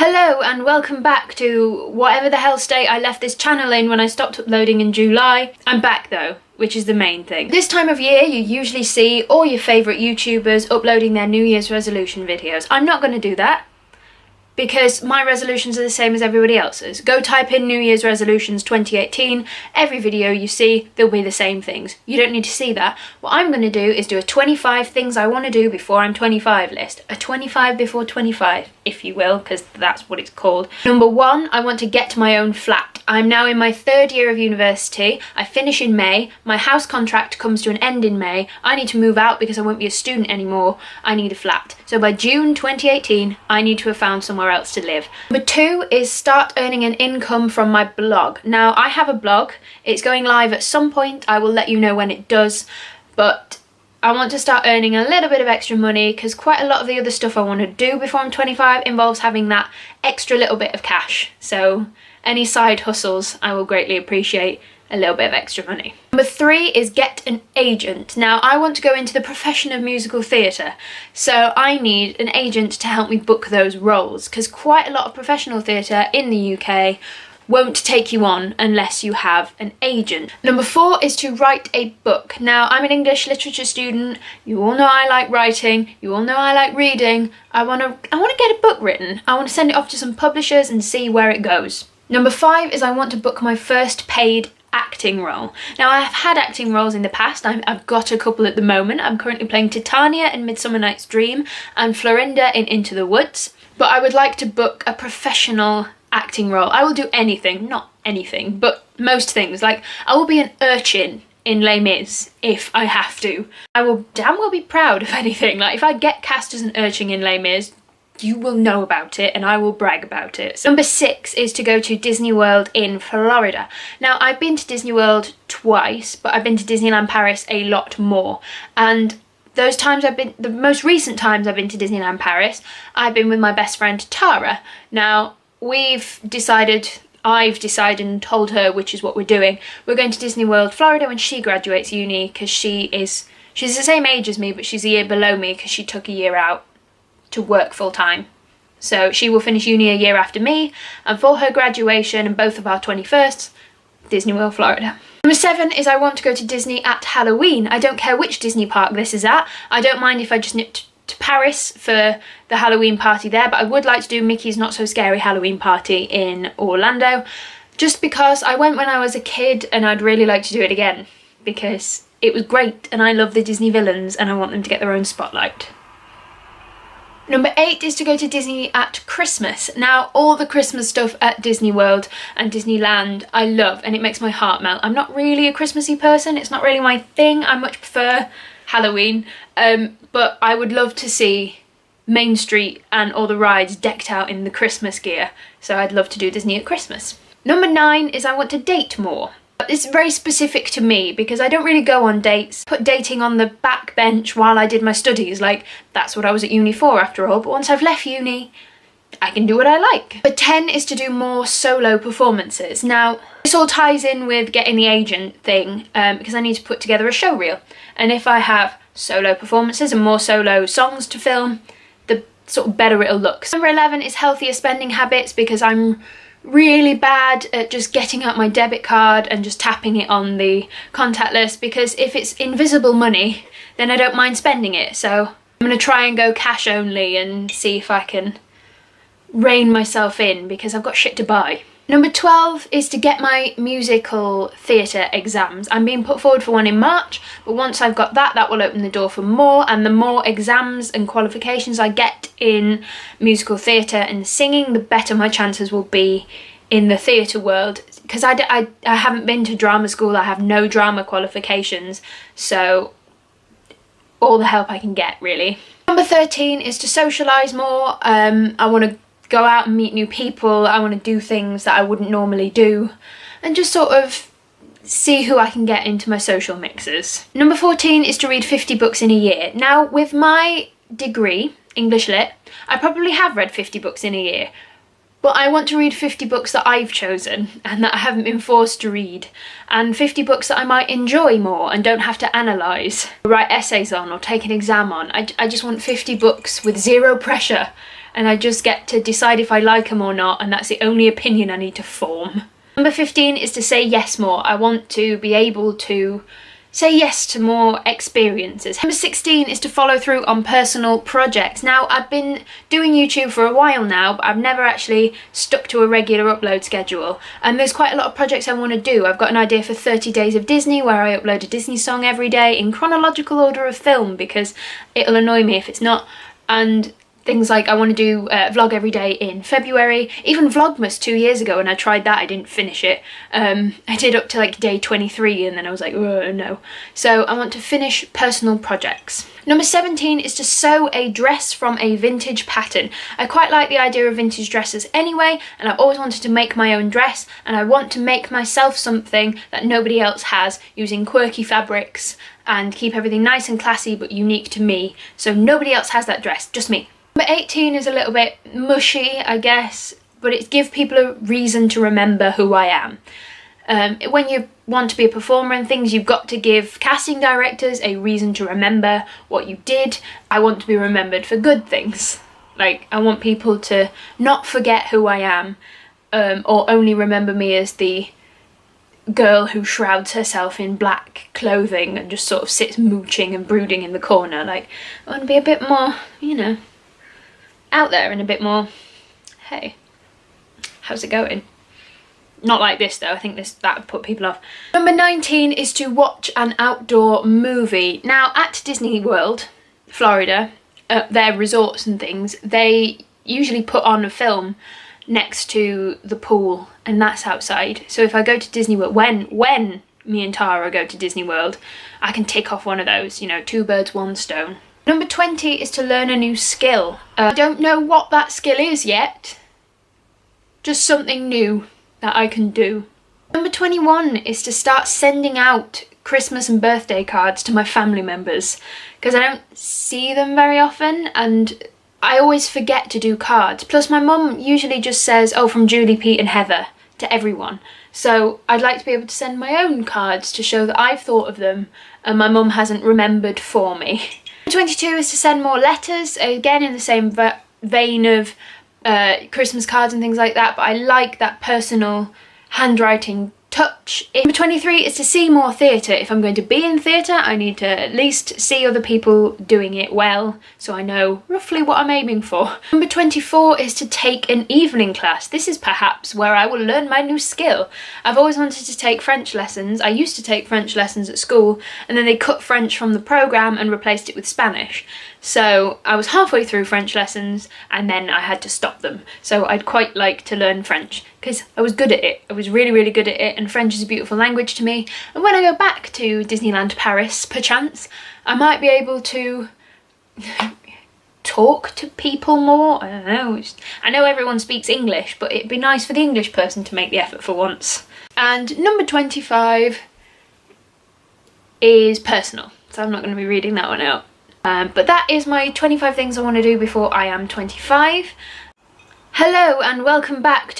Hello and welcome back to whatever the hell state I left this channel in when I stopped uploading in July. I'm back though, which is the main thing. This time of year you usually see all your favourite YouTubers uploading their New Year's resolution videos. I'm not going to do that because my resolutions are the same as everybody else's. Go type in New Year's resolutions 2018, every video you see, they'll be the same things. You don't need to see that. What I'm going to do is do a 25 things I want to do before I'm 25 list. A 25 before 25, if you will, because that's what it's called. Number 1, I want to get my own flat. I'm now in my 3rd year of university. I finish in May. My house contract comes to an end in May. I need to move out because I won't be a student anymore. I need a flat. So by June 2018, I need to have found somewhere else to live. Number 2 is start earning an income from my blog. Now I have a blog. It's going live at some point. I will let you know when it does, but I want to start earning a little bit of extra money because quite a lot of the other stuff I want to do before I'm 25 involves having that extra little bit of cash. So any side hustles I will greatly appreciate a little bit of extra money. Number 3 is get an agent. Now I want to go into the profession of musical theatre, so I need an agent to help me book those roles because quite a lot of professional theatre in the UK won't take you on unless you have an agent. Number 4 is to write a book. Now I'm an English literature student. You all know I like writing. You all know I like reading. I want to get a book written. I want to send it off to some publishers and see where it goes. Number 5 is I want to book my first paid acting role. Now I have had acting roles in the past. I've got a couple at the moment. I'm currently playing Titania in Midsummer Night's Dream and Florinda in Into the Woods, but I would like to book a professional acting role. I will do anything, not anything, but most things. Like I will be an urchin in Les Mis if I have to. I will damn well be proud of anything. Like if I get cast as an urchin in Les Mis, you will know about it and I will brag about it. So number 6 is to go to Disney World in Florida. Now I've been to Disney World twice, but I've been to Disneyland Paris a lot more, and those times the most recent times I've been to Disneyland Paris, I've been with my best friend Tara. Now I've decided and told her which is what we're doing. We're going to Disney World Florida when she graduates uni because she's the same age as me, but she's a year below me because she took a year out to work full time. So she will finish uni a year after me, and for her graduation and both of our 21sts, Disney World Florida. Number 7 is I want to go to Disney at Halloween. I don't care which Disney park this is at. I don't mind if I just nip to Paris for the Halloween party there, but I would like to do Mickey's Not So Scary Halloween party in Orlando, just because I went when I was a kid and I'd really like to do it again because it was great and I love the Disney villains and I want them to get their own spotlight. Number 8 is to go to Disney at Christmas. Now, all the Christmas stuff at Disney World and Disneyland I love, and it makes my heart melt. I'm not really a Christmassy person. It's not really my thing. I much prefer Halloween, but I would love to see Main Street and all the rides decked out in the Christmas gear. So I'd love to do Disney at Christmas. Number 9 is I want to date more. It's very specific to me because I don't really go on dates. Put dating on the back bench while I did my studies, like that's what I was at uni for after all, but once I've left uni, I can do what I like. But 10 is to do more solo performances. Now, this all ties in with getting the agent thing because I need to put together a show reel. And if I have solo performances and more solo songs to film, the sort of better it'll look. Number 11 is healthier spending habits because I'm really bad at just getting out my debit card and just tapping it on the contact list, because if it's invisible money then I don't mind spending it. So I'm going to try and go cash only and see if I can rein myself in because I've got shit to buy. Number 12 is to get my musical theatre exams. I'm being put forward for one in March, but once I've got that, that will open the door for more, and the more exams and qualifications I get in musical theatre and singing, the better my chances will be in the theatre world. Because I haven't been to drama school, I have no drama qualifications, so all the help I can get, really. Number 13 is to socialise more. I want to go out and meet new people. I want to do things that I wouldn't normally do and just sort of see who I can get into my social mixes. Number 14 is to read 50 books in a year. Now, with my degree, English Lit, I probably have read 50 books in a year, but I want to read 50 books that I've chosen and that I haven't been forced to read, and 50 books that I might enjoy more and don't have to analyse, write essays on or take an exam on. I just want 50 books with zero pressure and I just get to decide if I like them or not, and that's the only opinion I need to form. Number 15 is to say yes more. I want to be able to say yes to more experiences. Number 16 is to follow through on personal projects. Now, I've been doing YouTube for a while now, but I've never actually stuck to a regular upload schedule. And there's quite a lot of projects I want to do. I've got an idea for 30 Days of Disney, where I upload a Disney song every day in chronological order of film, because it'll annoy me if it's not. And things like I want to do a vlog every day in February. Even Vlogmas 2 years ago, and I tried that, I didn't finish it. I did up to like day 23 and then I was like, oh no. So I want to finish personal projects. Number 17 is to sew a dress from a vintage pattern. I quite like the idea of vintage dresses anyway, and I've always wanted to make my own dress, and I want to make myself something that nobody else has, using quirky fabrics and keep everything nice and classy but unique to me. So nobody else has that dress, just me. Number 18 is a little bit mushy, I guess, but it's give people a reason to remember who I am. When you want to be a performer and things, you've got to give casting directors a reason to remember what you did. I want to be remembered for good things. Like, I want people to not forget who I am, or only remember me as the girl who shrouds herself in black clothing and just sort of sits mooching and brooding in the corner. Like, I want to be a bit more, you know, out there and a bit more, hey, how's it going? Not like this though, I think that would put people off. Number 19 is to watch an outdoor movie. Now, at Disney World, Florida, their resorts and things, they usually put on a film next to the pool, and that's outside. So if I go to Disney World, when me and Tara go to Disney World, I can tick off one of those, you know, 2 birds, 1 stone. Number 20 is to learn a new skill. I don't know what that skill is yet. Just something new that I can do. Number 21 is to start sending out Christmas and birthday cards to my family members, because I don't see them very often and I always forget to do cards. Plus my mum usually just says, oh, from Julie, Pete and Heather to everyone. So I'd like to be able to send my own cards to show that I've thought of them and my mum hasn't remembered for me. 22 is to send more letters, again in the same vein of Christmas cards and things like that, but I like that personal handwriting touch. Number 23 is to see more theatre. If I'm going to be in theatre, I need to at least see other people doing it well, so I know roughly what I'm aiming for. Number 24 is to take an evening class. This is perhaps where I will learn my new skill. I've always wanted to take French lessons. I used to take French lessons at school, and then they cut French from the programme and replaced it with Spanish. So I was halfway through French lessons and then I had to stop them. So I'd quite like to learn French because I was good at it. I was really, really good at it, and French is a beautiful language to me. And when I go back to Disneyland Paris, perchance, I might be able to talk to people more. I don't know. I know everyone speaks English, but it'd be nice for the English person to make the effort for once. And number 25 is personal. So I'm not going to be reading that one out. But that is my 25 things I want to do before I am 25. Hello and welcome back to